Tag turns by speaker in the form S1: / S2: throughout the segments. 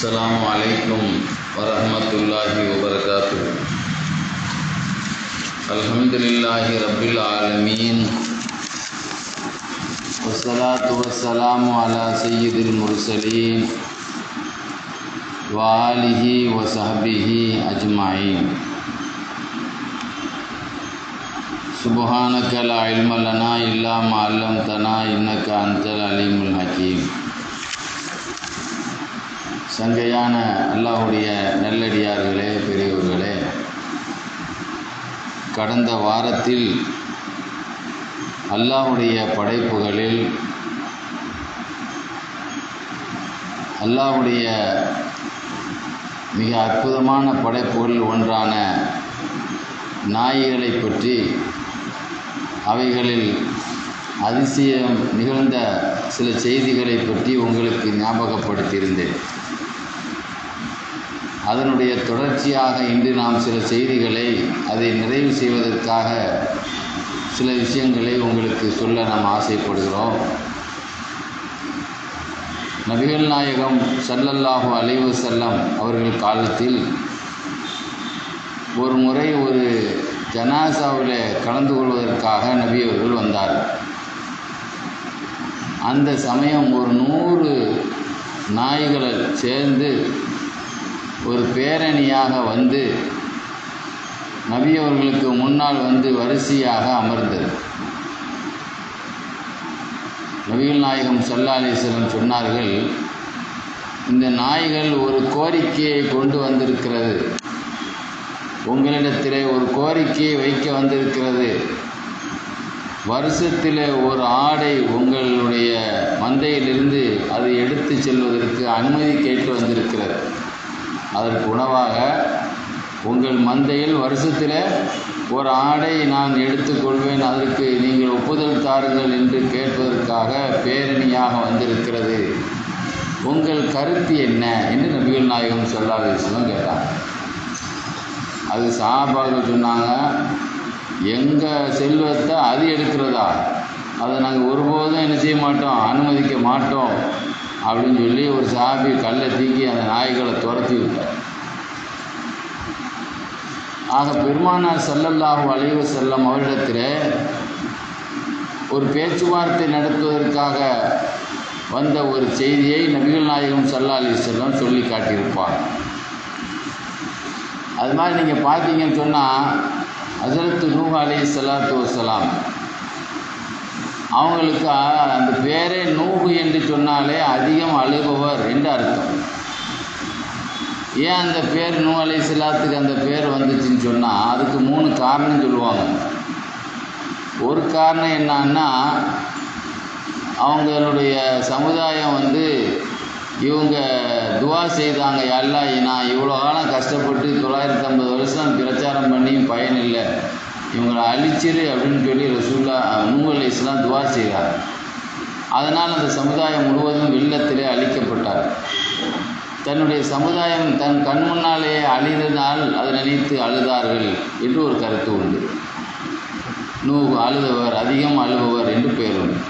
S1: அஸ்ஸலாமு அலைக்கும் வரஹ்மத்துல்லாஹி வபரகாத்துஹு. அல்ஹம்துலில்லாஹி ரப்பில் ஆலமீன். வஸ்ஸலாத்து வஸ்ஸலாமு அலா சய்யிதில் முர்சலீன் வ ஆலிஹி வ ஸஹ்பிஹி அஜ்மஈன். சுப்ஹானக லா இல்ம லனா இல்லா மா அல்லம்தனா இன்னக அன்தல் அலீமுல் ஹக்கீம். சங்கையான அல்லாஹுடைய நல்லடியார்களே, பெரியவர்களே, கடந்த வாரத்தில் அல்லாஹுடைய படைப்புகளில் அல்லாஹுடைய மிக அற்புதமான படைப்புகள் ஒன்றான நாய்களை பற்றி, அவைகளில் அதிசயம் நிகழ்ந்த சில செய்திகளை பற்றி உங்களுக்கு ஞாபகப்படுத்தியிருந்தேன். அதனுடைய தொடர்ச்சியாக இன்று நாம் சில செய்திகளை அதை நிறைவு செய்வதற்காக சில விஷயங்களை உங்களுக்கு சொல்ல நாம் ஆசைப்படுகிறோம். நபிகள் நாயகம் ஸல்லல்லாஹு அலைஹி வஸல்லம் அவர்கள் காலத்தில் ஒரு முறை ஒரு ஜனாசாவில் கலந்து கொள்வதற்காக நபி அவர்கள் வந்தார். அந்த சமயம் ஒரு 100 நாய்களை சேர்ந்து ஒரு பேரணியாக வந்து நபி அவர்களுக்கு முன்னால் வந்து வரிசையாக அமர்ந்தது. நபிகள் நாயகம் ஸல்லல்லாஹு அலைஹி வஸல்லம் சொன்னார்கள், இந்த நாய்கள் ஒரு கோரிக்கையை கொண்டு வந்திருக்கிறது, உங்களிடத்திலே ஒரு கோரிக்கையை வைக்க வந்திருக்கிறது. வருஷத்தில் ஒரு ஆடை உங்களுடைய மந்தையிலிருந்து அதை எடுத்து செல்வதற்கு அனுமதி கேட்டு வந்திருக்கிறது. அதற்கு உணவாக உங்கள் மந்தையில் வருஷத்தில் ஒரு ஆடை நான் எடுத்துக்கொள்வேன், அதற்கு நீங்கள் ஒப்புதல் தாருங்கள் என்று கேட்பதற்காக பேரணியாக வந்திருக்கிறது. உங்கள் கருத்து என்ன என்று நபிகள் நாயகம் ஸல்லல்லாஹு அலைஹி வஸல்லம் கேட்டாங்க. அது சஹாபாக்கள் சொன்னாங்க, எங்கள் செல்வத்தை அது எடுக்கிறதா, அதை நாங்கள் ஒருபோதும் என்ன செய்ய மாட்டோம், அனுமதிக்க மாட்டோம் அப்படின்னு சொல்லி ஒரு சஹாபி கல்லை தூக்கி அந்த நாய்களை துரத்தி விட்டார். ஆக பெருமானார் ஸல்லல்லாஹு அலைஹி வஸல்லம் அவரிடத்தில் ஒரு பேச்சுவார்த்தை நடத்துவதற்காக வந்த ஒரு செய்தியை நபிகள் நாயகம் ஸல்லல்லாஹு அலைஹி வஸல்லம் சொல்லி காட்டியிருப்பார். அது மாதிரி நீங்கள் பார்த்தீங்கன்னு சொன்னால், ஹஸரத்து நூஹ் அலைஹிஸ்ஸலாத்து வஸ்ஸலாம் அவங்களுக்கு அந்த பேரே நூஹ் என்று சொன்னாலே அதிகம் அழுபவர் என்று அர்த்தம். ஏன் அந்த பேர் நூஹ் அலைஹிஸ்ஸலாத்துக்கு அந்த பேர் வந்துச்சுன்னு சொன்னால், அதுக்கு 3 காரணம் சொல்லுவாங்க. ஒரு காரணம் என்னன்னா, அவங்களுடைய சமுதாயம் இவங்க துவா செய்தாங்க, யா அல்லாஹ் நான் இவ்வளோ காலம் கஷ்டப்பட்டு 950 வருஷம் பிரச்சாரம் பண்ணியும் பயன் இல்லை, இவங்களை அழிச்சிரு அப்படின்னு சொல்லி ரசூலுல்லாஹ் நூஹ் அலைஹிஸ்ஸலாம் துவா செய்தார். அதனால் அந்த சமுதாயம் முழுவதும் வெள்ளத்திலே அழிக்கப்பட்டார். தன்னுடைய சமுதாயம் தன் கண் முன்னாலேயே அழிந்ததால் அதை நினைத்து அழுதார்கள் என்று ஒரு கருத்து உண்டு. நூஹ் அழுதவர், அதிகம் அழுபவர் என்று பெயர் உண்டு.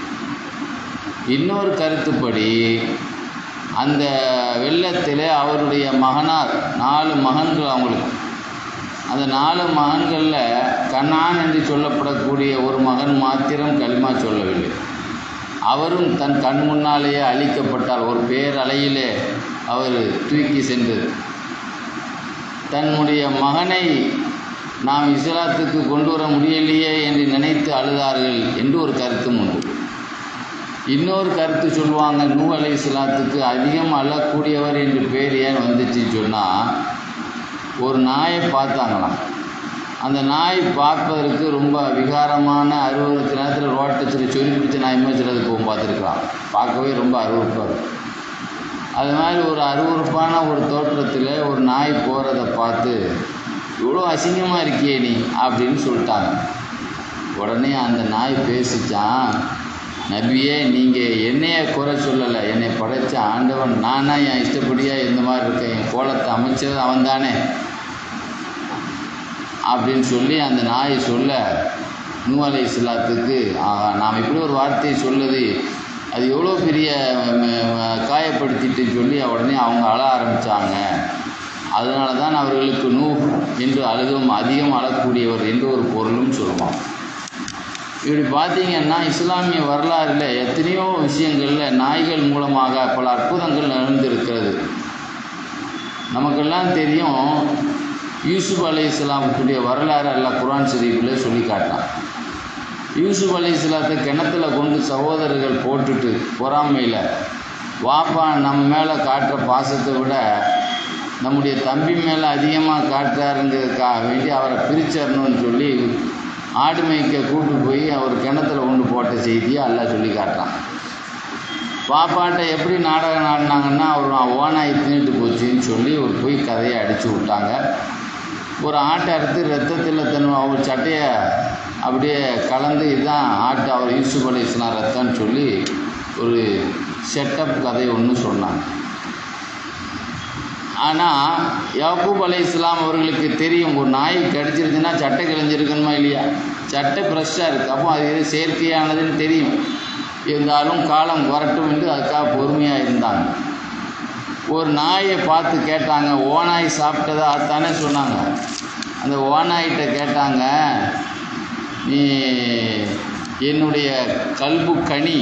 S1: இன்னொரு கருத்துப்படி அந்த வெள்ளத்தில் அவருடைய மகனார் 4 மகன்கள் அவங்களுக்கு, அந்த 4 மகன்களில் கனான் என்று சொல்லப்படக்கூடிய ஒரு மகன் மாத்திரம் கலிமா சொல்லவில்லை. அவரும் தன் கண் முன்னாலேயே அழிக்கப்பட்டார். ஒரு பேரலையிலே அவர் தூக்கி சென்றது. தன்னுடைய மகனை நாம் இஸ்லாத்துக்கு கொண்டு வர முடியலையே என்று நினைத்து அழுதார்கள் என்று ஒரு கருத்தும் உண்டு. இன்னொரு கருத்து சொல்லுவாங்க, நூஹ் அலைஹிஸ்ஸலாத்துக்கு அதிகம் அழக்கூடியவர் என்று பேர் ஏன் வந்துச்சுன்னு சொன்னால், ஒரு நாயை பார்த்தாங்களாம். அந்த நாய் பார்ப்பதற்கு ரொம்ப விகாரமான, அருவருத்த நேரத்தில் ரோட்டத்தில் சொறி பிடிச்ச நாய் மாதிரி சிலது போகும், பார்த்துருக்கலாம். பார்க்கவே ரொம்ப அருவருப்பாக இருக்கும். அது மாதிரி ஒரு அருவருப்பான ஒரு தோற்றத்தில் ஒரு நாய் போகிறத பார்த்து, இவ்வளோ அசிங்கமாக இருக்கியே நீ அப்படின்னு சொல்லிட்டாங்க. உடனே அந்த நாய் பேசிச்சான், நபியே நீங்கள் என்னைய குறை சொல்லலை, என்னை படைத்த ஆண்டவன் நானா என் இஷ்டப்படியாக இந்த மாதிரி இருக்கேன், என் கோலத்தை அமைச்சது அவன் தானே அப்படின்னு சொல்லி அந்த நாய் சொல்ல, நூஹ் அலைஹிஸ்ஸலாத்துக்கு நாம் இப்படி ஒரு வார்த்தையை சொல்லுது, அது எவ்வளோ பெரிய காயப்படுத்திட்டுன்னு சொல்லி உடனே அவங்க அழ ஆரம்பித்தாங்க. அதனால தான் அவர்களுக்கு நூஹ் என்று அதிகம் அழக்கூடியவர் என்று ஒரு பொருளும் சொல்லுவான். இப்படி பார்த்தீங்கன்னா இஸ்லாமிய வரலாறில் எத்தனையோ விஷயங்களில் நாய்கள் மூலமாக பல அற்புதங்கள் நடந்திருக்கிறது. நமக்கெல்லாம் தெரியும், யூசுப் அலைஹிஸ்ஸலாமுடைய வரலாறு அல்லாஹ் குர்ஆன் ஷரீஃபில் சொல்லி காட்டான். யூசுப் அலைஹிஸ்ஸலாத்தை கிணத்துல கொண்டு சகோதரர்கள் போட்டுட்டு பொறாமையில், வாப்பா நம்ம மேலே காட்டுற பாசத்தை விட நம்முடைய தம்பி மேலே அதிகமாக காட்டுறாருங்கிறதுக்காக வேண்டி அவரை பிரிச்சிடணும்னு சொல்லி ஆடு மேய்க்க கூட்டு போய் அவர் கிணத்துல கொண்டு போட்ட செய்தியை அல்லாஹ் சொல்லி காட்டுறான். பாப்பாட்ட எப்படி நாடகம் ஆடினாங்கன்னா, அவர் ஓனாய் தின்னுட்டு போச்சுன்னு சொல்லி ஒரு போய் கதையை அடித்து விட்டாங்க. ஒரு ஆட்டை அறுத்து ரத்தத்தில் அவர் சட்டையை அப்படியே கலந்து இதுதான் ஆட்டு அவர் யூசுப் அலைஹிஸ்ஸலாம் ரத்தம்னு சொல்லி ஒரு செட்டப் கதை ஒன்று சொன்னாங்க. ஆனால் யாக்கூப் அலைஹிஸ்ஸலாம் அவர்களுக்கு தெரியும், ஒரு நாய் கடிச்சிருச்சுன்னா சட்டை கிழிஞ்சிருக்கணுமா இல்லையா, சட்டை ஃப்ரெஷ்ஷாக இருக்குது, அப்போ அது எது செயற்கையானதுன்னு தெரியும். இருந்தாலும் காலம் வரட்டும் என்று அதுக்காக பொறுமையாக இருந்தாங்க. ஒரு நாயை பார்த்து கேட்டாங்க, ஓநாய் சாப்பிட்டதா அதுதானே சொன்னாங்க. அந்த ஓநாய்கிட்ட கேட்டாங்க, நீ என்னுடைய கல்பு கனி,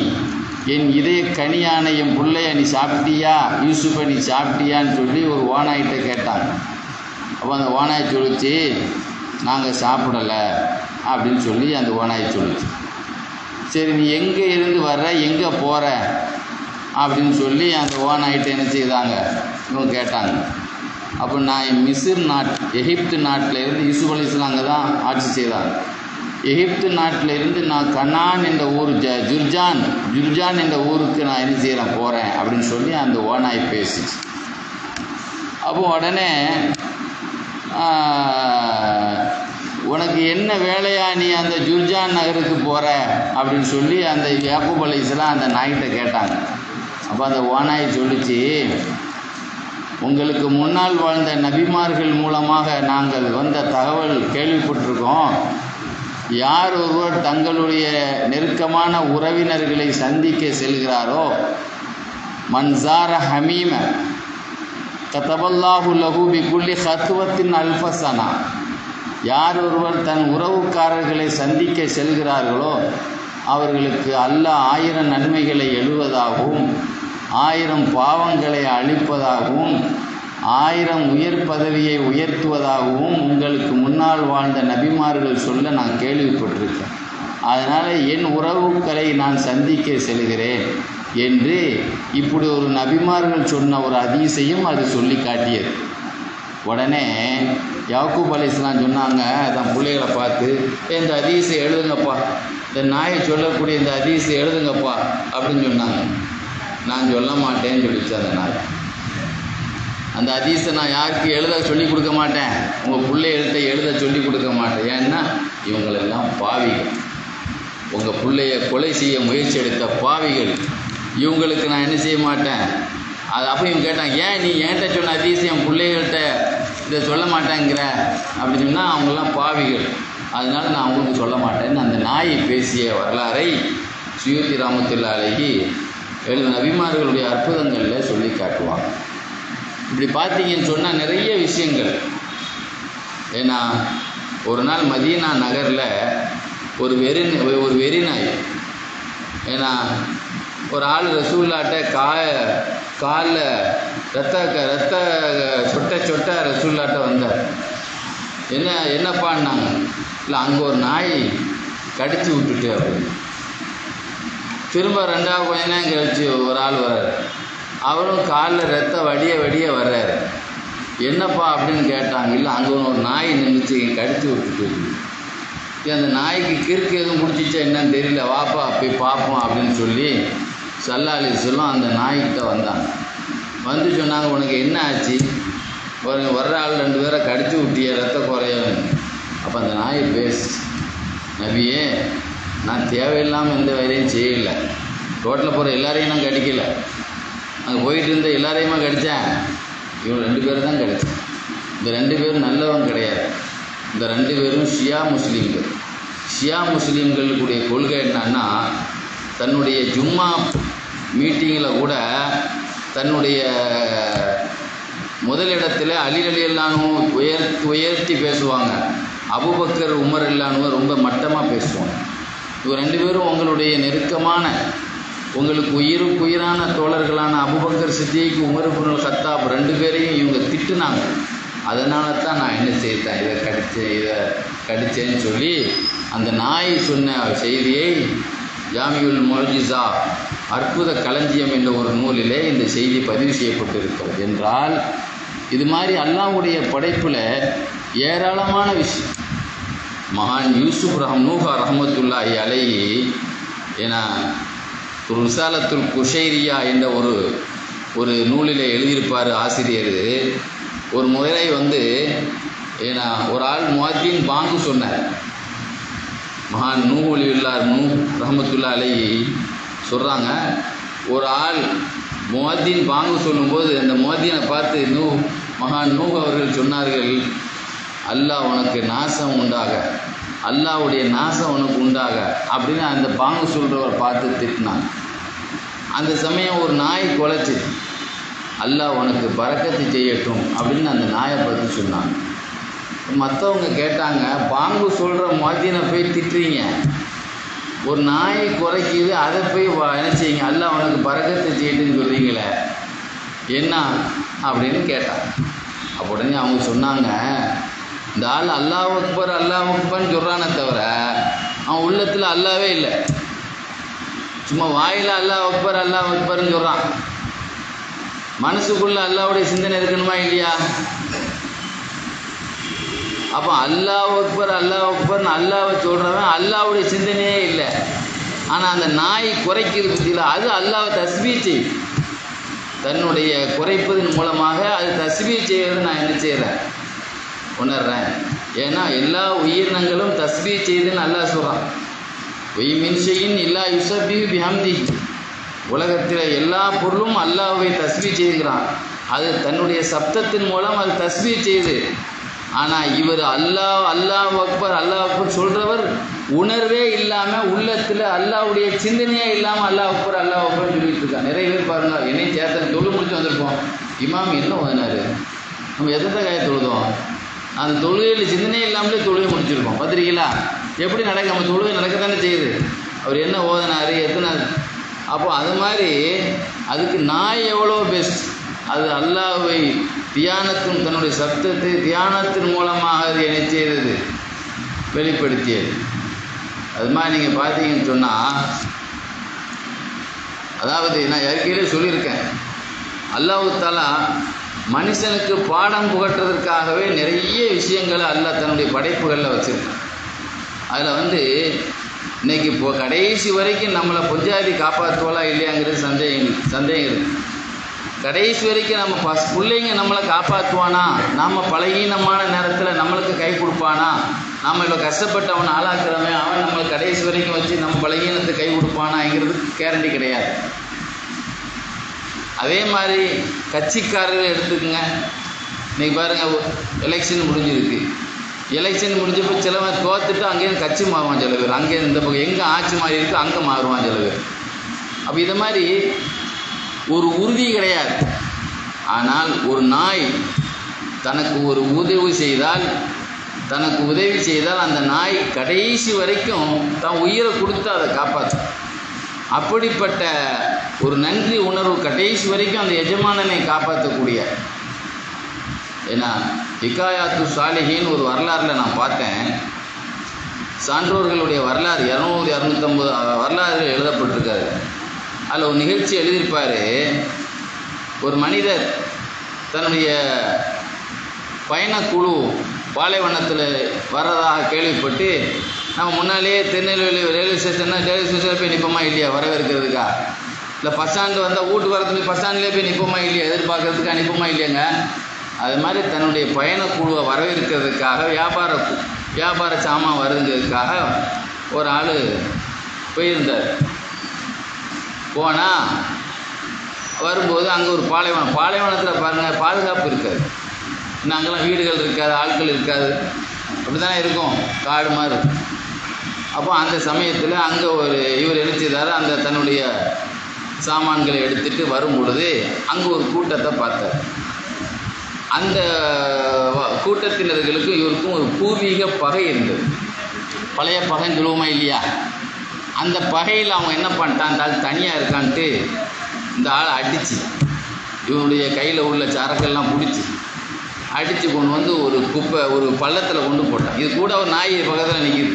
S1: என் இதய கனியான என் பிள்ளைய நீ சாப்பிட்டியா, யூசுஃபை நீ சாப்பிட்டியான்னு சொல்லி ஒரு ஓநாய்கிட்ட கேட்டாங்க. அப்போ அந்த ஓநாய் சொல்லிச்சு, நாங்கள் சாப்பிடலை அப்படின்னு சொல்லி அந்த ஓநாய் சொல்லிச்சு. சரி, நீ எங்கே இருந்து வர்ற, எங்கே போகிற அப்படின்னு சொல்லி அந்த ஓநாய்கிட்ட என்ன செய்தாங்க, இவங்க கேட்டாங்க. அப்போ நான் மிஸ்ர் எகிப்து நாட்டில் இருந்து யூசுப் அலைஹிஸ்ஸலாம் அங்கே தான் ஆட்சி செய்தாங்க. எகிப்து நாட்டில் இருந்து நான் கனான் என்ற ஊர் ஜுர்ஜான் என்ற ஊருக்கு நான் என்ன செய்கிறேன் போகிறேன் அப்படின்னு சொல்லி அந்த ஓநாய் பேசிச்சு. அப்போ உடனே உனக்கு என்ன வேலையா நீ அந்த ஜுர்ஜான் நகருக்கு போகிற அப்படின்னு சொல்லி அந்த யாக்கூப் அலைஹிஸ்ஸலாம் அந்த நாய்கிட்ட கேட்டாங்க. அப்போ அந்த ஓநாய் சொல்லிச்சு, உங்களுக்கு முன்னால் வாழ்ந்த நபிமார்கள் மூலமாக நாங்கள் வந்த தகவல் கேள்விப்பட்டிருக்கோம். யார் ஒருவர் தங்களுடைய நெருக்கமான உறவினர்களை சந்திக்க செல்கிறாரோ, மன்சார ஹமீம கதபல்லாஹு லஹு பிகுல்லி ஹத்வத்தின் அல்ஃபசனா, யார் ஒருவர் தன் உறவுக்காரர்களை சந்திக்க செல்கிறார்களோ அவர்களுக்கு அல்லாஹ் 1000 நன்மைகளை எழுவதாகவும் 1000 பாவங்களை அழிப்பதாகவும் 1000 உயர் பதவியை உயர்த்துவதாகவும் உங்களுக்கு முன்னால் வாழ்ந்த நபிமார்கள் சொல்ல நான் கேள்விப்பட்டிருக்கேன். அதனால் என் உறவுகளை நான் சந்திக்க செல்கிறேன் என்று இப்படி ஒரு நபிமார்கள் சொன்ன ஒரு ஹதீஸையும் அது சொல்லி காட்டியது. உடனே யாக்கூப் அலைஹிஸ்ஸலாம் சொன்னாங்க தன் பிள்ளைகளை பார்த்து, இந்த ஹதீஸை எழுதுங்கப்பா, இந்த நாயை சொல்லக்கூடிய இந்த ஹதீஸை எழுதுங்கப்பா அப்படின்னு சொன்னாங்க. நான் சொல்ல மாட்டேன்னு சொல்லிச்சு அந்த நாய். அந்த ஹதீஸை நான் யாருக்கு எழுத சொல்லி கொடுக்க மாட்டேன், உங்கள் பிள்ளைகள்கிட்ட எழுத சொல்லி கொடுக்க மாட்டேன். ஏன்னா இவங்களெல்லாம் பாவிகள், உங்கள் பிள்ளைய கொலை செய்ய முயற்சி எடுத்த பாவிகள், இவங்களுக்கு நான் என்ன செய்ய மாட்டேன். அது அப்போ இவங்க கேட்டாங்க, ஏன் நீ என்கிட்ட சொன்ன ஹதீஸ் என் பிள்ளைகள்கிட்ட இதை சொல்ல மாட்டேங்கிற அப்படின்னு சொன்னால் அவங்கெல்லாம் பாவிகள், அதனால நான் அவங்களுக்கு சொல்ல மாட்டேன்னு அந்த நாயை பேசிய வரலாறை சுயூத்தி ரஹ்மத்துல்லாஹி அலைஹி நபிமார்களுடைய அற்புதங்களில் சொல்லி காட்டுவாங்க. இப்படி பார்த்தீங்கன்னு சொன்னால் நிறைய விஷயங்கள். ஏன்னா ஒரு நாள் மதீனா நகரில் ஒரு வெறிநாய், ஏன்னா ஒரு ஆள் ரசூல்லாட்ட காலில் ரத்த சொட்ட ரசூல்லாட்ட வந்தார். என்னப்பான்னாங்க, இல்லை அங்கே ஒரு நாய் கடிச்சு விட்டுட்டு அப்படின்னு. திரும்ப 2வது கொஞ்ச நேரம் கழிச்சு ஒரு ஆள் வர்றார், அவரும் காலில் ரத்த வடிய வர்றாரு. என்னப்பா அப்படின்னு கேட்டாங்க. இல்லை அங்கே ஒரு நாய் நின்றுச்சு கடிச்சு விட்டுட்டு, அந்த நாய்க்கு கிறுக்கு எதுவும் முடிச்சிச்சா என்னன்னு தெரியல, வாப்பா போய் பார்ப்போம் அப்படின்னு சொல்லி ஸல்லல்லாஹு அலைஹி வஸல்லம் அந்த நாய்கிட்ட வந்தாங்க. வந்து சொன்னாங்க, உனக்கு என்ன ஆச்சு, வர்ற ஆள் 2 பேரை கடிச்சு விட்டிய ரத்த குறையும். அப்போ அந்த நாய் பேசு, நபியே நான் தேவையில்லாமல் எந்த வேலையும் செய்யலை, ரோட்டில் போகிற எல்லாரையும் நான் கடிக்கலை, அங்கே போயிட்டு இருந்த எல்லாரையுமா கடித்தேன், இவங்க 2 பேர் தான் கடித்தேன். இந்த 2 பேரும் நல்லவங்க கிடையாது, இந்த 2 பேரும் ஷியா முஸ்லீம்கள். ஷியா முஸ்லீம்களுடைய கொள்கை என்னன்னா, தன்னுடைய ஜும்மா மீட்டிங்கில் கூட தன்னுடைய முதலிடத்தில் அலி ரலியல்லாஹு உயர்த்தி பேசுவாங்க. அபூபக்கர் உமர் ரலியல்லாஹு ரொம்ப மட்டமாக பேசுவாங்க. இவங்க ரெண்டு பேரும் உங்களுடைய நெருக்கமான, உங்களுக்கு உயிரான தோழர்களான அபூபக்கர் சித்திக், உமர் இப்னுல் கத்தாப் ரெண்டு பேரையும் இவங்க திட்டுனாங்க. அதனால தான் நான் என்ன செய்தேன், இதை கடிச்சேன்னு சொல்லி அந்த நாய் சொன்ன செய்தியை ஜாமியுல் முஅஜிஸா, அற்புத களஞ்சியம் என்ற ஒரு நூலிலே இந்த செய்தி பதிவு செய்யப்பட்டிருக்கிறது. என்றால் இது மாதிரி அல்லாஹ்வுடைய படைப்பில் ஏராளமான விஷயம். மகான் யூசுப் நூஹா ரஹ்மத்துல்லாஹி அலைஹி ஏன்னா ஒரு ரிசாலத்துல் குஷைரியா என்ற ஒரு நூலில் எழுதியிருப்பார் ஆசிரியர். ஒரு முறை ஏன்னா ஒரு ஆள் முஅத்தின் பாங்கு சொன்னார். மகான் நூஹுல்லாஹ் ரஹ்மத்துல்லாஹி அலைஹி சொல்கிறாங்க, ஒரு ஆள் முஅத்தின் பாங்கு சொல்லும்போது அந்த முஅத்தினை பார்த்து மகான் நூஹ் அவர்கள் சொன்னார்கள், அல்லாஹ் உனக்கு நாசம் உண்டாக, அல்லாஹ்வுடைய நாசம் உனக்கு உண்டாக அப்படின்னு அந்த பாங்கு சொல்கிறவரை பார்த்து திட்டினாங்க. அந்த சமயம் ஒரு நாய் குலைச்சி, அல்லாஹ் உனக்கு பரக்கத்து செய்யட்டும் அப்படின்னு அந்த நாயை பற்றி சொன்னாங்க. மற்றவங்க கேட்டாங்க, பாங்கு சொல்கிற முஅத்தினை போய் திட்டுறீங்க, ஒரு நாயை குறைக்குது, அதை போய் என்ன செய்யுங்க, அல்லாஹ் உனக்கு பரக்கத்து செய்யட்டுன்னு சொல்கிறீங்களே என்ன அப்படின்னு கேட்டாங்க. அப்போ உடனே அவங்க சொன்னாங்க, இந்த ஆள் அல்லாஹ் அக்பர் அல்லாஹ் அக்பர்னு சொல்கிறானே தவிர அவன் உள்ளத்தில் அல்லாவே இல்லை. சும்மா வாயில் அல்லாஹ் அக்பர்னு சொல்கிறான். மனசுக்குள்ளே அல்லாஹ்வுடைய சிந்தனை இருக்கணுமா இல்லையா? அப்போ அல்லாஹ் அக்பர்னு அல்லாவை சொல்கிறவன் அல்லாஹ்வுடைய சிந்தனையே இல்லை. ஆனால் அந்த நாய் குறைக்கிறது பற்றியில் அது அல்லாஹ்வை தஸ்பீஹ் செய்யும். தன்னுடைய குறைப்பதன் மூலமாக அது தஸ்பீஹ் செய்வது நான் என்ன செய்கிறேன், உணர்றேன். ஏன்னா எல்லா உயிரினங்களும் தஸ்பீஹ் செய்துன்னு அல்லாஹ் சொல்கிறான். மின் ஷைஇன் இல்லா யுஸப்பிஹு பிஹம்திஹி, உலகத்தில் எல்லா பொருளும் அல்லாஹ்வை தஸ்பீஹ் செய்கிறான். அது தன்னுடைய சப்தத்தின் மூலம் அது தஸ்பீஹ் செய்யுது. ஆனால் இவர் அல்லாஹ் அக்பர் சொல்கிறவர் உணர்வே இல்லாமல், உள்ளத்தில் அல்லாஹ்வுடைய சிந்தனையே இல்லாமல் அல்லாஹ் அக்பர்னு சொல்லிட்டு இருக்கான். நிறைய பேர் பாருங்கள், என்னையும் சேர்த்து தொழு முடிச்சு வந்திருப்போம், இமாம் என்ன ஓதினார், நம்ம எதை காய தொழுதோம், அந்த தொழுகையில் சிந்தனையே இல்லாமலே தொழுகை முடிச்சிருக்கோம். பார்த்துருக்கீங்களா? எப்படி நடக்க, நம்ம தொழுகை நடக்கத்தானே செய்யுது, அவர் என்ன ஓதினார் எத்தனை. அப்போ அது மாதிரி அதுக்கு நாய் எவ்வளோ பெஸ்ட். அது அல்லாஹ்வை தியானத்தின், தன்னுடைய சப்தத்தை தியானத்தின் மூலமாக அது என்ன செய்தது, வெளிப்படுத்தியது. அது மாதிரி நீங்கள் பார்த்தீங்கன்னு சொன்னால், அதாவது நான் ஏற்கனவே சொல்லியிருக்கேன், அல்லாஹ் தஆலா மனுஷனுக்கு பாடம் புகட்டுறதுக்காகவே நிறைய விஷயங்களை அல்லாஹ் தன்னுடைய படைப்புகளில் வச்சுருக்கான். அதில் இன்றைக்கி இப்போ கடைசி வரைக்கும் நம்மளை பொஞ்சாதி காப்பாற்றுவலா இல்லையாங்கிறது சந்தேகம் இருக்குது. கடைசி வரைக்கும் நம்ம பிள்ளைங்க நம்மளை காப்பாற்றுவானா, நாம் பலகீனமான நேரத்தில் நம்மளுக்கு கை கொடுப்பானா, நாம் இவ்வளோ கஷ்டப்பட்டு அவனை ஆளாக்குறவன் அவன் நம்மளை கடைசி வரைக்கும் வச்சு நம்ம பலகீனத்தை கை கொடுப்பானாங்கிறது கேரண்டி கிடையாது. அதே மாதிரி கட்சிக்காரர்கள் எடுத்துக்கங்க. இன்றைக்கி பாருங்கள், எலெக்ஷன் முடிஞ்சிருக்கு. எலெக்ஷன் முடிஞ்சப்போ சிலவன் தோத்துட்டு அங்கேருந்து கட்சி மாறுவான் சில பேர், அங்கேருந்து இந்த பக்கம் எங்கே ஆட்சி மாறி இருக்கோ அங்கே மாறுவான் சில பேர். அப்போ இதை மாதிரி ஒரு உறுதி கிடையாது. ஆனால் ஒரு நாய் தனக்கு ஒரு உதவி செய்தால் அந்த நாய் கடைசி வரைக்கும் தான் உயிரை கொடுத்து அதை காப்பாற்றும். அப்படிப்பட்ட ஒரு நன்றி உணர்வு கடைசி வரைக்கும் அந்த எஜமானனை காப்பாற்றக்கூடிய. ஏன்னா ஹிகாயாத்து சாலிஹின் ஒரு வரலாறில் நான் பார்த்தேன், சான்றோர்களுடைய வரலாறு 200-250 வரலாறு எழுதப்பட்டிருக்காரு. அதில் ஒரு நிகழ்ச்சி எழுதியிருப்பார். ஒரு மனிதர் தன்னுடைய பயணக்குழு பாலைவனத்தில் வர்றதாக கேள்விப்பட்டு, நம்ம முன்னாலேயே திருநெல்வேலி ரயில்வே ஸ்டேஷனில் போய் நிற்போமா இல்லையா வரவேற்கிறதுக்கா, இல்லை பஸ் ஸ்டாண்டு வந்தால் வீட்டுக்கு வரதுக்கு பஸ் ஸ்டாண்ட்லேயே போய் நிற்போமா இல்லையா, எதிர்பார்க்கறதுக்கு நிற்போமா இல்லையாங்க. அது மாதிரி தன்னுடைய பயணக்குழுவை வரவேற்கிறதுக்காக வியாபார சாமான் வருங்கிறதுக்காக ஒரு ஆள் போயிருந்தார். போனால் வரும்போது அங்கே ஒரு பாலைவனத்தில் பாருங்கள் பாதுகாப்பு இருக்காது. இன்னும் அங்கெல்லாம் வீடுகள் இருக்காது, ஆட்கள் இருக்காது, அப்படி தானே இருக்கும், காடு மாதிரி. அப்போ அந்த சமயத்தில் அங்கே இவர் என்ன செய்தார், அந்த தன்னுடைய சாமான்களை எடுத்துகிட்டு வரும் பொழுது அங்கே ஒரு கூட்டத்தை பார்த்தார். அந்த கூட்டத்தினர்களுக்கும் இவருக்கும் ஒரு பூர்வீக பகை இருந்தது. பழைய பகைன்னு சொல்லுவோமா இல்லையா? அந்த பகையில் அவங்க என்ன பண்ணிட்டான், அந்த ஆள் தனியாக இருக்கான்ட்டு இந்த ஆளை அடித்து இவனுடைய கையில் உள்ள சரக்கெல்லாம் பிடிச்சி அடித்து கொண்டு வந்து ஒரு பள்ளத்தில் கொண்டு போட்டான். இது கூட ஒரு நாய் பக்கத்தில் நிற்கிது.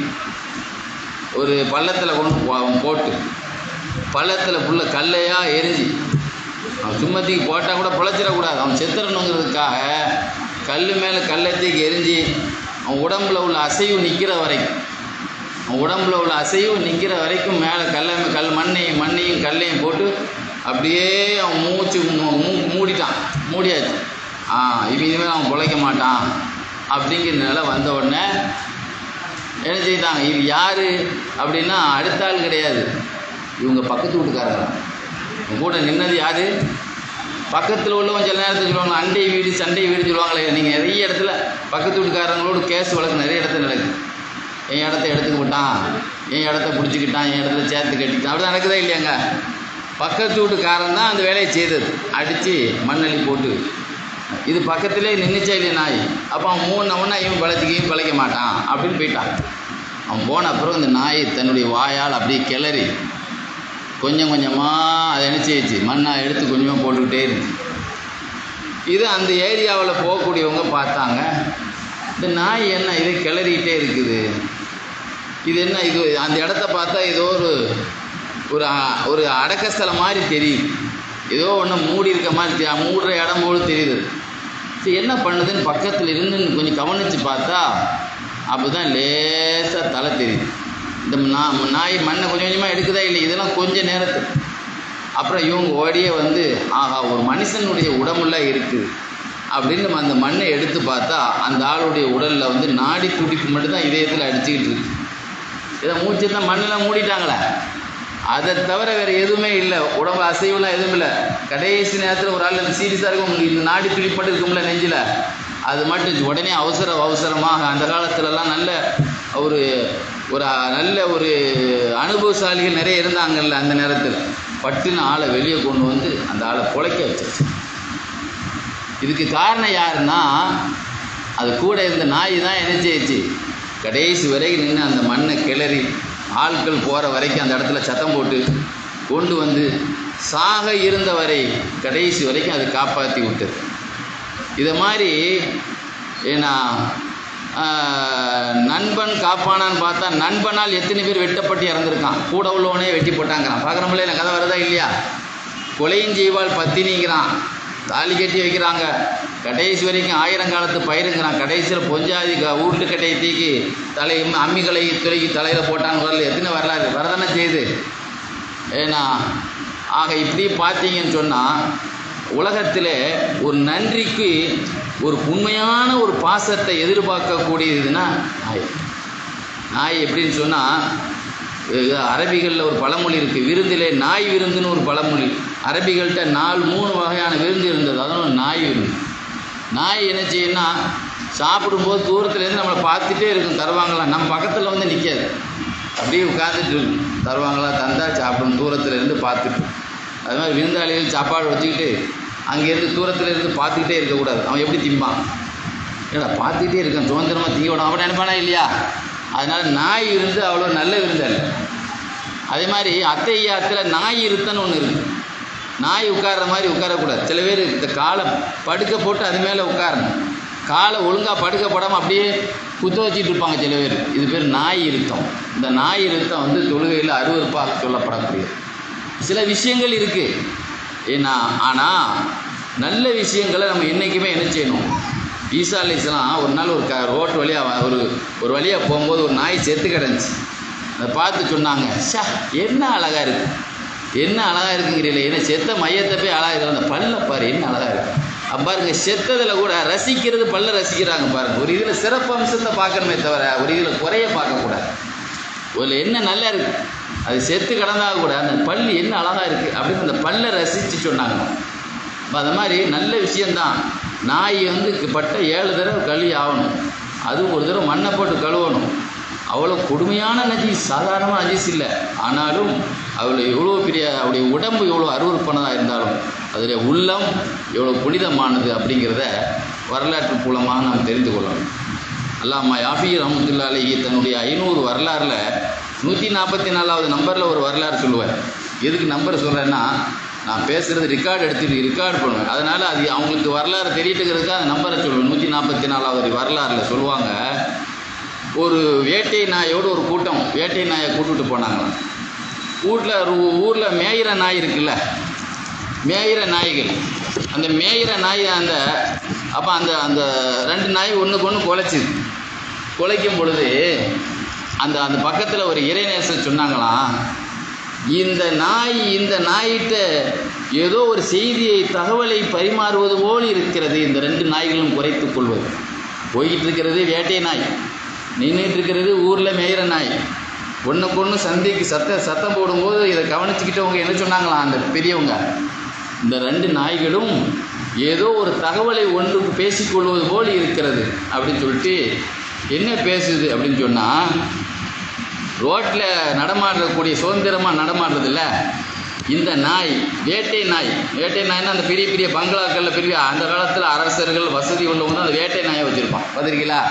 S1: ஒரு பள்ளத்தில் கொண்டு போட்டு பள்ளத்தில் ஃபுல்ல கல்லையாக எரிஞ்சு அவன் சும்மத்திக்கு போட்டால் கூட பிழைச்சிடக்கூடாது, அவன் செத்துறணுங்கிறதுக்காக கல் மேலே கல்லத்துக்கு எரிஞ்சு அவன் உடம்புல உள்ள அசைவு நிற்கிற வரைக்கும் மேலே மண்ணையும் கல்லையும் போட்டு அப்படியே அவன் மூடியாச்சு. இனிமேல் அவன் பிழைக்க மாட்டான் அப்படிங்கிற நிலை வந்த உடனே என்ன செய்தாங்க, இது யார் அப்படின்னா அடுத்த ஆள் கிடையாது, இவங்க பக்கத்து வீட்டுக்காரங்க. கூட நின்னது யார்? பக்கத்தில் உள்ளவங்க சில நேரத்தில் சொல்லுவாங்க அண்டை வீடு சண்டை வீடுன்னு சொல்லுவாங்களே. நீங்கள் நிறைய இடத்துல பக்கத்து வீட்டுக்காரங்களோட கேஸ் வழக்கு நிறைய இடத்துல நடக்குது. என் இடத்த எடுத்துக்க விட்டான், என் இடத்த பிடிச்சிக்கிட்டான், என் இடத்துல சேர்த்து கட்டிட்டான், அப்படி நடக்குதா இல்லையாங்க? பக்கத்து வீட்டுக்காரன் தான் அந்த வேலையை செய்தது, அடித்து மண்ணள்ளி போட்டு. இது பக்கத்திலே நின்றுச்சா இல்லையா நாய்? அப்போ அவன் மூணுனவொன்னா இவன் பிழைக்க மாட்டான் அப்படின்னு போயிட்டான். அவன் போன அப்புறம் இந்த நாய் தன்னுடைய வாயால் அப்படியே கிளறி கொஞ்சம் கொஞ்சமாக அதை என்ன செய்யுச்சு, மண்ணாக எடுத்து கொஞ்சமாக போட்டுக்கிட்டே இருந்துச்சு. இது அந்த ஏரியாவில் போகக்கூடியவங்க பார்த்தாங்க, இந்த நாய் என்ன இதை கிளறிக்கிட்டே இருக்குது, இது என்ன இது அந்த இடத்த பார்த்தா ஏதோ ஒரு அடக்கஸ்தலம் மாதிரி தெரியுது, ஏதோ ஒன்று மூடி இருக்க மாதிரி மூடுற இடம் போல தெரியுது. சரி என்ன பண்ணுதுன்னு பக்கத்தில் இருந்து கொஞ்சம் கவனித்து பார்த்தா அப்போ தான் லேசாக தலை தெரியுது. இந்த நாய் மண்ணை கொஞ்சம் கொஞ்சமாக எடுக்குதா இல்லை, இதெல்லாம் கொஞ்சம் நேரத்துக்கு அப்புறம் இவங்க ஓடியே வந்து ஆஹா ஒரு மனுஷனுடைய உடம்புல இருக்குது அப்படின்னு அந்த மண்ணை எடுத்து பார்த்தா அந்த ஆளுடைய உடலில் வந்து நாடி துடிப்பு மட்டும்தான் இதயத்தில் அடிச்சுக்கிட்டு இருக்கு. இதை மூச்சு தான் மண்ணெல்லாம் மூடிட்டாங்களே, அதை தவிர வேறு எதுவுமே இல்லை, உடம்பு அசைவுலாம் எதுவும் இல்லை. கடைசி நேரத்தில் ஒரு ஆள் சீரியஸாக இருக்கும், இந்த நாடி துடிப்பு மட்டும் இருக்கும்ல நெஞ்சில், அது மட்டும் உடனே அவசரமாக அந்த காலத்துலலாம் நல்ல ஒரு அனுபவசாலிகள் நிறைய இருந்தாங்கல்ல, அந்த நேரத்தில் பட்டுன்னு ஆளை வெளியே கொண்டு வந்து அந்த ஆளை பொழைக்க வச்சிருச்சு. இதுக்கு காரணம் யாருன்னா அது கூட இருந்த நாய் தான் என்ன செய்யுச்சு, கடைசி வரைக்கும் நின்று அந்த மண்ணை கிளறி ஆட்கள் போகிற வரைக்கும் அந்த இடத்துல சத்தம் போட்டு கொண்டு வந்து சாக இருந்த வரை கடைசி வரைக்கும் அது காப்பாற்றி விட்டது. இதை மாதிரி ஏன்னா நண்பன் காப்பானான்னு பார்த்தா நண்பனால் எத்தனை பேர் வெட்டப்பட்டு இறந்துருக்கான், கூட உள்ளவனே வெட்டி போட்டாங்கிறான். பார்க்குறோம்ல என்ன கதை வருதா இல்லையா? கொலையும் செய்வாள் பத்தினிங்கிறான், தாலி கட்டி வைக்கிறாங்க, கடைசி வரைக்கும் ஆயிரங்காலத்து பயிருங்கிறான், கடைசியில் பொஞ்சாதி ஊட்டுக்கட்டையை தீக்கி அம்மிகளை துறைக்கி தலையில் போட்டான்னு வரல, எத்தனை வரதானே செய்யுது. ஏன்னா ஆக இப்படி பார்த்தீங்கன்னு சொன்னால் உலகத்தில் ஒரு நன்றிக்கு ஒரு உண்மையான ஒரு பாசத்தை எதிர்பார்க்கக்கூடியதுன்னா நாய் எப்படின்னு சொன்னால் அரபிகளில் ஒரு பழமொழி இருக்குது, விருந்திலே நாய் விருந்துன்னு ஒரு பழமொழி. அரபிகள்கிட்ட 3 வகையான விருந்து இருந்தது, அதனால் நாய் விருந்து. நாய் என்ன செய்யுன்னா சாப்பிடும்போது தூரத்துலேருந்து நம்மளை பார்த்துட்டே இருக்கும், தருவாங்களா, நம்ம பக்கத்தில் வந்து நிற்காது, அப்படியே உட்காந்துட்டு இருக்கும், தருவாங்களா தந்தால் சாப்பிடும், தூரத்துலேருந்து பார்த்துட்டு. அது மாதிரி விருந்தாளிகள் சாப்பாடு வச்சுக்கிட்டு அங்கேருந்து தூரத்துலேருந்து பார்த்துக்கிட்டே இருக்கக்கூடாது, அவன் எப்படி திம்பான், ஏன்னா பார்த்துக்கிட்டே இருக்கான், சுதந்திரமாக தீவிடும் அவன் நினைப்பானா இல்லையா? அதனால் நாய் விருந்து அவ்வளோ நல்ல விருந்தல்ல. அதே மாதிரி அத்தையாத்தில் நாய் இருத்தன்னு ஒன்று இருக்குது, நாய் உட்கார்ற மாதிரி உட்காரக்கூடாது. சில பேர் இந்த காலை படுக்க போட்டு அது மேலே உட்காரணும், காலை ஒழுங்காக படுக்க போடாமல் அப்படியே குத்த வச்சுட்டு இருப்பாங்க சில பேர், இது பேர் நாய் இருத்தம். இந்த நாய் இருத்தம் வந்து தொழுகையில் அருவருப்பாக சொல்லப்படக்கூடியது. சில விஷயங்கள் இருக்குது ஏன்னா, ஆனால் நல்ல விஷயங்களை நம்ம என்றைக்குமே என்ன செய்யணும். ஈசா அலைஹிஸ்ஸலாம் ஒரு நாள் ரோட்டு வழியாக ஒரு வழியாக போகும்போது ஒரு நாய் செத்து கிடந்துச்சு. அதை பார்த்து சொன்னாங்க, ஷா என்ன அழகாக இருக்குது, என்ன அழகாக இருக்குங்கிறீங்களே, ஏன்னா செத்த மையத்தை போய் அழகாக இருக்குது, அந்த பல்ல பாரு என்ன அழகாக இருக்குது. பாருங்க செத்ததில் கூட ரசிக்கிறது, பல்ல ரசிக்கிறாங்க பாருங்கள். ஒரு இதில் சிறப்பு அம்சத்தை பார்க்கணுமே தவிர ஒரு இதில் குறைய பார்க்கக்கூடாது. ஒரு என்ன நல்லா இருக்குது, அது செத்து கிடந்தால் கூட அந்த பல் என்ன அழகாக இருக்குது அப்படின்னு அந்த பல்லை ரசித்து சொன்னாங்க. அது மாதிரி நல்ல விஷயந்தான். நாய் வந்து பட்ட 7 தடவை கழுவி ஆகணும், அதுவும் ஒரு தடவை மண்ணை போட்டு கழுவணும். அவ்வளோ கொடுமையான நஜீஸ், சாதாரணமாக நஜீஸ் இல்லை. ஆனாலும் அவள் எவ்வளோ பெரிய அவருடைய உடம்பு எவ்வளோ அருவருப்பானதாக இருந்தாலும் அதில் உள்ளம் எவ்வளோ புனிதமானது அப்படிங்கிறத வரலாற்று மூலமாக நாம் தெரிந்து கொள்ளணும். அல்லாமா யாஃபி ரஹ்மத்துல்லாஹி அலைஹி தன்னுடைய 500 வரலாறில் 144வது நம்பரில் ஒரு வரலாறு சொல்லுவார். எதுக்கு நம்பர் சொல்கிறேன்னா, நான் பேசுகிறது ரெக்கார்டு பண்ணுவேன். அதனால் அது அவங்களுக்கு வரலாறு தெரியட்டுங்கிறதுக்கு அந்த நம்பரை சொல்லுவேன். 144வது வரலாறில் சொல்லுவாங்க, ஒரு வேட்டை நாயோடு ஒரு கூட்டம் வேட்டை நாயை கூட்டுட்டு போனாங்களாம். ஊரில் மேயிற நாய் இருக்குல்ல, மேயிற நாய்கள், அந்த மேயிற நாய் அப்போ அந்த 2 நாய் ஒன்றுக்கு ஒன்று குலைக்கும் பொழுது அந்த பக்கத்தில் ஒரு இறைநேசர் சொன்னாங்களாம், இந்த நாயிட்ட ஏதோ ஒரு செய்தியை தகவலை பரிமாறுவது போல் இருக்கிறது. இந்த 2 நாய்களும் குறைத்து கொள்வது. போய்கிட்டு இருக்கிறது வேட்டை நாய், நின்றுட்டு இருக்கிறது ஊரில் மேயிற நாய். ஒன்றுக்கு ஒன்று சந்தைக்கு சத்தம் போடும்போது இதை கவனிச்சுக்கிட்டவங்க என்ன சொன்னாங்களாம், அந்த பெரியவங்க, இந்த 2 நாய்களும் ஏதோ ஒரு தகவலை ஒன்றுக்கு பேசிக்கொள்வது போல் இருக்கிறது அப்படின்னு சொல்லிட்டு, என்ன பேசுது அப்படின்னு சொன்னால், ரோட்டில் நடமாடக்கூடிய சுதந்திரமாக நடமாடுறதில்ல இந்த நாய், வேட்டை நாய்னா அந்த பெரிய பெரிய பங்களாக்களில் பெரிய அந்த காலத்தில் அரசர்கள் வசதி உள்ளவங்க தான் அந்த வேட்டை நாயை வச்சுருப்பான், பார்த்துருக்கீங்களா?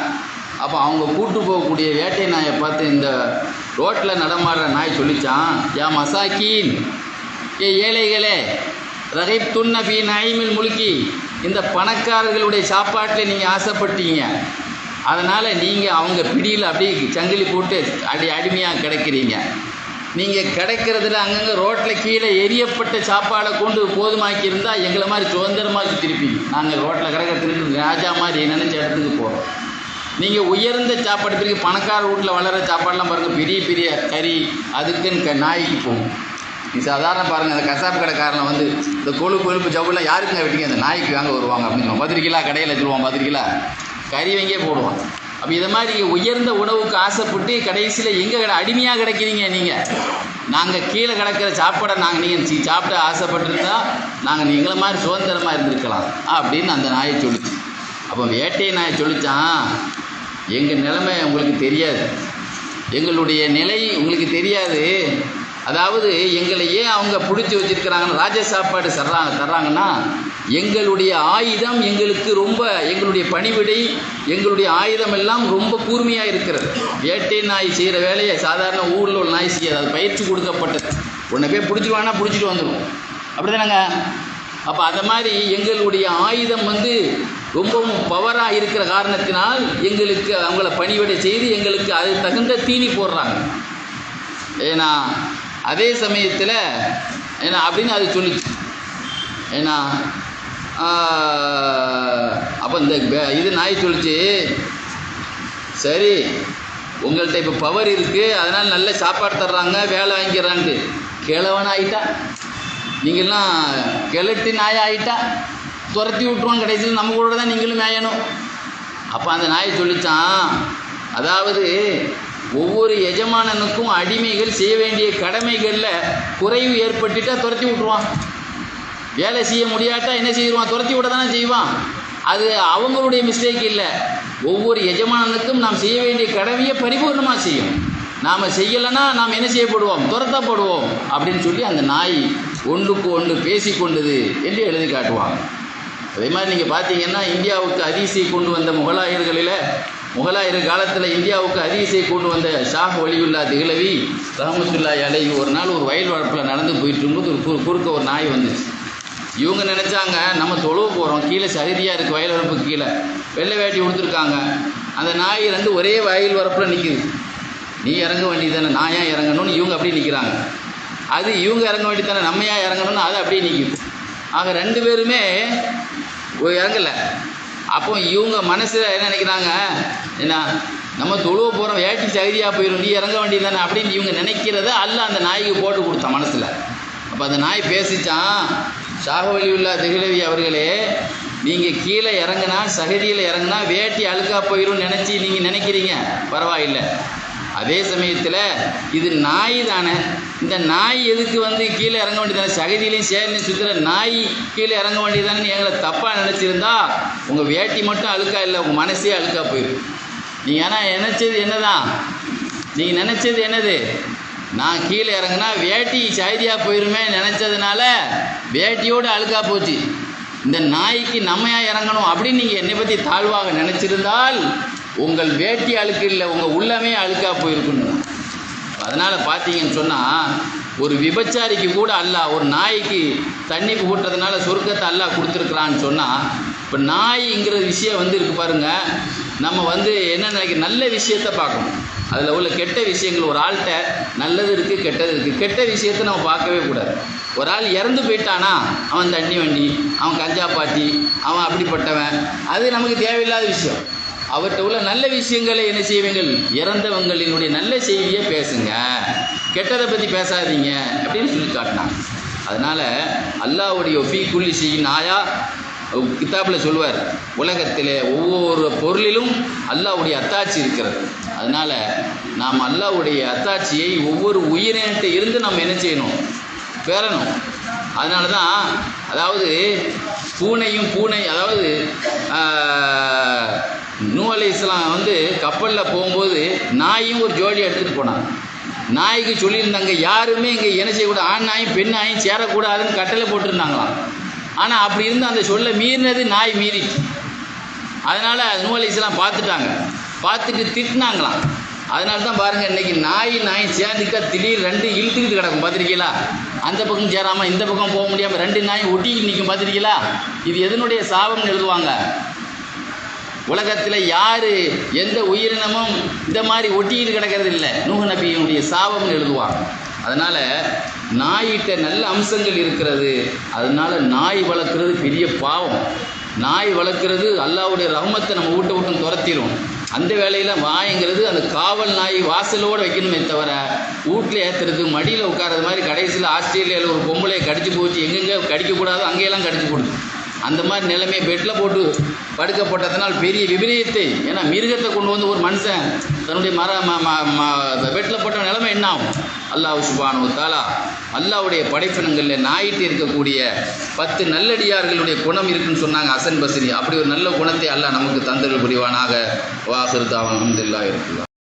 S1: அப்போ அவங்க கூட்டு போகக்கூடிய வேட்டை நாயை பார்த்து இந்த ரோட்டில் நடமாடுற நாய் சொல்லிச்சான், யா மசாக்கீன், ஏழைகளே, ரஹிப் துன்ன ஃபீ நஈமில் முல்கி, இந்த பணக்காரர்களுடைய சாப்பாட்டில் நீங்கள் ஆசைப்பட்டீங்க, அதனால் நீங்கள் அவங்க பிடியில் அப்படியே சங்கிலி போட்டு அடிமையாக கிடைக்கிறீங்க. நீங்கள் கிடைக்கிறதுல அங்கங்கே ரோட்டில் கீழே எரியப்பட்ட சாப்பாடை கொண்டு போதுமாக்கி இருந்தால் எங்களை மாதிரி சுதந்திரமாக திருப்பீங்க. நாங்கள் ரோட்டில் கிடக்கிறதுக்கு ராஜா மாதிரி நினச்ச இடத்துக்கு போகிறோம். நீங்கள் உயர்ந்த சாப்பாடு பிறகு பணக்கார வீட்டில் வளர சாப்பாடெலாம் பாருங்கள், பெரிய பெரிய கறி அதுக்குன்னு நாய்க்கு போகும். நீ சாதாரண பாருங்கள், அந்த கசாப்பு கடைக்காரனை வந்து இந்த கொழுப்பு ஜவுலாம் யாருக்குங்க வெட்டிங்க, அந்த நாய்க்கு வாங்க வருவாங்க அப்படின்னு பார்த்துருக்கீங்களா? கடையில் சொல்லுவான், பார்த்துருக்கீங்களா? கறி வாங்கியே போடுவான். அப்போ இதை மாதிரி உயர்ந்த உணவுக்கு ஆசைப்பட்டு கடைசியில் எங்கே அடிமையாக கிடைக்கிறீங்க நீங்கள். நாங்கள் கீழே கிடக்கிற சாப்பாடை நீங்கள் சாப்பிட ஆசைப்பட்டுருந்தா நாங்கள் எங்களை மாதிரி சுதந்திரமாக இருந்திருக்கலாம் அப்படின்னு அந்த நாயை சொல்லிச்சு. அப்போ வேட்டை நாயை சொல்லிச்சான், எங்கள் நிலைமை உங்களுக்கு தெரியாது, எங்களுடைய நிலை உங்களுக்கு தெரியாது. அதாவது எங்களை ஏன் அவங்க பிடிச்சி வச்சுருக்கிறாங்கன்னு ராஜ சாப்பாடு தர்றாங்கன்னா, எங்களுடைய ஆயுதம் எங்களுக்கு ரொம்ப, எங்களுடைய பணிவிடை எங்களுடைய ஆயுதம் எல்லாம் ரொம்ப கூர்மையாக இருக்கிறது. வேட்டை நாய் செய்கிற வேலையை சாதாரண ஊரில் ஒரு நாய் செய்யாது, அது பயிற்சி கொடுக்கப்பட்டது. உன்னை போய் பிடிச்சிடுவானா பிடிச்சிட்டு வந்துடும், அப்படி தானேங்க? அப்போ அதை மாதிரி எங்களுடைய ஆயுதம் ரொம்பவும் பவராக இருக்கிற காரணத்தினால் எங்களுக்கு அவங்கள பணிவிடை செய்து எங்களுக்கு அது தகுந்த தீனி போடுறாங்க. ஏன்னா அதே சமயத்தில் அப்படின்னு அது சொல்லிச்சு. ஏன்னா அப்போ இது நாய் சொல்லிச்சு, சரி உங்கள்கிட்ட இப்போ பவர் இருக்குது, அதனால் நல்ல சாப்பாடு தர்றாங்க, வேலை வாங்கிடுறான்ட்டு கிழவன் ஆகிட்டா, நீங்கள்லாம் கிழட்டு நாய் ஆகிட்டா துரத்தி விட்டுருவான், கடைசியில் நம்ம கூட தான் நீங்களும் மேயணும். அப்போ அந்த நாய் சொல்லிச்சான், அதாவது ஒவ்வொரு எஜமானனுக்கும் அடிமைகள் செய்ய வேண்டிய கடமைகளில் குறைவு ஏற்பட்டுட்டால் துரத்தி விட்டுருவான். வேலை செய்ய முடியாட்டா என்ன செய்வான், துரத்தி விட தானே செய்வான். அது அவங்களுடைய மிஸ்டேக் இல்லை, ஒவ்வொரு எஜமானனுக்கும் நாம் செய்ய வேண்டிய கடமையை பரிபூர்ணமாக செய்யும். நாம் செய்யலைன்னா நாம் என்ன செய்யப்படுவோம், துரத்தப்படுவோம் அப்படின்னு சொல்லி அந்த நாய் ஒன்றுக்கு ஒன்று பேசி கொண்டது என்று எழுதி காட்டுவாங்க. அதே மாதிரி நீங்கள் பார்த்தீங்கன்னா, இந்தியாவுக்கு ஹதீஸை கொண்டு வந்த முகலாயர் காலத்தில் இந்தியாவுக்கு ஹதீஸை கொண்டு வந்த ஷாஹ் வலியுல்லா திஹ்லவி ரஹ்மத்துல்லாஹி அலைஹி ஒரு நாள் ஒரு வயல் வரப்பில் நடந்து போயிட்டு இருக்கும்போது குறுக்க ஒரு நாய் வந்துச்சு. இவங்க நினச்சாங்க, நம்ம தொழுவ போகிறோம், கீழே சகதியாக இருக்குது, வயல் வரப்புக்கு கீழே வெள்ளை வேட்டி கொடுத்துருக்காங்க, அந்த நாய் ஒரே வயல் வரப்பில் நிற்குது. நீ இறங்க வேண்டியது தானே, நான் ஏன் இறங்கணும்னு இவங்க அப்படியே நிற்கிறாங்க. அது இவங்க இறங்க வேண்டியது தானே, நம்ம ஏன் இறங்கணும்னு அது அப்படியே நிற்குது. ஆக 2 பேருமே இறங்கலை. அப்போ இவங்க மனசில் என்ன நினைக்கிறாங்க, என்ன நம்ம தொழுவ போகிறோம், வேட்டி சகதியாக போயிடும், நீ இறங்க வேண்டியது தானே அப்படின்னு இவங்க நினைக்கிறத அல்லாஹ் அந்த நாய்க்கு போட்டு கொடுத்தான் மனசில். அப்போ அந்த நாய் பேசிச்சான், ஷாஹ் வலியுல்லா திஹ்லவி அவர்களே, நீங்கள் கீழே இறங்குனா, சகதியில் இறங்குனா வேட்டி அழுக்கா போயிடும் நினச்சி நீங்கள் நினைக்கிறீங்க, பரவாயில்லை. அதே சமயத்தில் இது நாய் தானே, இந்த நாய் எதுக்கு கீழே இறங்க வேண்டியதானே, சகதியிலையும் சேரலையும் சுற்றுற நாய் கீழே இறங்க வேண்டியதானே எங்களை தப்பாக நினச்சிருந்தா உங்கள் வேட்டி மட்டும் அழுக்கா இல்லை, உங்கள் மனசே அழுக்கா போயிடும். நீங்கள் ஆனால் நினச்சது என்னதான், நீங்கள் நினச்சது என்னது, நான் கீழே இறங்குனா வேட்டி சைதியாக போயிருமே நினச்சதுனால வேட்டியோடு அழுக்கா போச்சு. இந்த நாய்க்கு நம்மையா இறங்கணும் அப்படின்னு நீங்கள் என்னை பற்றி தாழ்வாக நினச்சிருந்தால் உங்கள் வேட்டி அழுக்கு இல்லை, உங்கள் உள்ளமே அழுக்கா போயிருக்கணும். அதனால் பார்த்தீங்கன்னு சொன்னால் ஒரு விபச்சாரிக்கு கூட அல்லாஹ் ஒரு நாய்க்கு தண்ணி ஊட்டுறதுனால சொர்க்கத்தை அல்லாஹ் கொடுத்துருக்குறான்னு சொன்னால், இப்போ நாய்ங்கிற விஷயம் வந்து இருக்கு பாருங்கள். நம்ம என்ன நினைக்க நல்ல விஷயத்தை பார்க்கணும். அதில் உள்ள கெட்ட விஷயங்கள் ஒரு ஆள்கிட்ட நல்லது இருக்குது கெட்டது இருக்குது. கெட்ட விஷயத்தை நம்ம பார்க்கவே கூடாது. ஒரு ஆள் இறந்து போயிட்டானா அவன் தண்ணி வண்டி, அவன் கஞ்சா பாட்டி, அவன் அப்படிப்பட்டவன், அது நமக்கு தேவையில்லாத விஷயம். அவர்கிட்ட உள்ள நல்ல விஷயங்களை என்ன செய்வீங்கள், இறந்தவங்களினுடைய நல்ல செய்தியை பேசுங்க, கெட்டதை பற்றி பேசாதீங்க அப்படின்னு சொல்லி காட்டினாங்க. அதனால் அல்லாஹ்வுடைய ஃபீ குல்லி ஷைஇன் ஆயா கிதாபில் சொல்வார், உலகத்தில் ஒவ்வொரு பொருளிலும் அல்லாஹ்வுடைய அத்தாட்சி இருக்கிறது. அதனால் நாம் அல்லாஹ்வுடைய அத்தாட்சியை ஒவ்வொரு உயிரினத்தை இருந்து நம்ம என்ன செய்யணும், பெறணும். அதனால தான் அதாவது பூனை அதாவது நூஹ் அலைஹிஸ்ஸலாம் கப்பலில் போகும்போது நாயும் ஒரு ஜோடி எடுத்துகிட்டு போனாங்க. நாய்க்கு சொல்லியிருந்தாங்க யாருமே இங்கே என்ன செய்யக்கூடாது, ஆண் நாயும் பெண் நாயும் சேரக்கூடாதுன்னு கட்டளை போட்டிருந்தாங்களாம். ஆனால் அப்படி இருந்து அந்த சொல்ல மீறினது நாய் மீறிச்சு. அதனால் நூஹ் அலைஹிஸ்ஸலாம் பார்த்துட்டு திட்டினாங்களாம். அதனால தான் பாருங்கள், இன்றைக்கி நாய் சேர்ந்துக்கா திடீர் ரெண்டு இழுத்துக்கிட்டு கிடக்கும் பார்த்துருக்கீங்களா? அந்த பக்கம் சேராமல் இந்த பக்கம் போக முடியாமல் ரெண்டு நாய் ஒட்டிக்கிட்டு நிற்கும் பார்த்துருக்கீங்களா? இது எதனுடைய சாபம்னு எழுதுவாங்க. உலகத்தில் யார் எந்த உயிரினமும் இந்த மாதிரி ஒட்டிக்கிட்டு கிடக்கிறது இல்லை, நூஹ் நபியினுடைய சாபம்னு எழுதுவாங்க. அதனால் நாயிட்ட நல்ல அம்சங்கள் இருக்கிறது. அதனால் நாய் வளர்க்குறது பெரிய பாவம். நாய் வளர்க்குறது அல்லாஹ்வுடைய ரஹ்மத்தை நம்ம விட்டு துரத்திடும். அந்த வேலையில் வாய்ங்கிறது அந்த காவல் நாய் வாசலோடு வைக்கணுமே தவிர வீட்டில் ஏற்றுறது மடியில் உட்காரது மாதிரி கடைசியில் ஆஸ்திரேலியாவில் ஒரு பொம்பளையை கடிச்சு போச்சு, எங்கெங்கே கடிக்கக்கூடாதோ அங்கேயெல்லாம் கடிச்சு போடுது. அந்த மாதிரி நிலைமையை பெட்டில் போட்டு படுக்க போட்டதுனால் பெரிய விபரீதத்தை. ஏன்னா மிருகத்தை கொண்டு ஒரு மனுஷன் தன்னுடைய பெட்டில் போட்ட நிலைமை என்ன ஆகும்? அல்லாஹ் சுப்ஹானஹு வ தஆலா அல்லாஹ்வுடைய படைப்பினங்களில் நாயிட்டு இருக்கக்கூடிய 10 நல்லடியார்களுடைய குணம் இருக்குன்னு சொன்னாங்க ஹசன் பஸ்ரி. அப்படி ஒரு நல்ல குணத்தை அல்லாஹ் நமக்கு தந்தருள் புரிவானாக. வாஹிரு தாவா அல்ஹம்துலில்லாஹி ரப்பில் ஆலமீன்.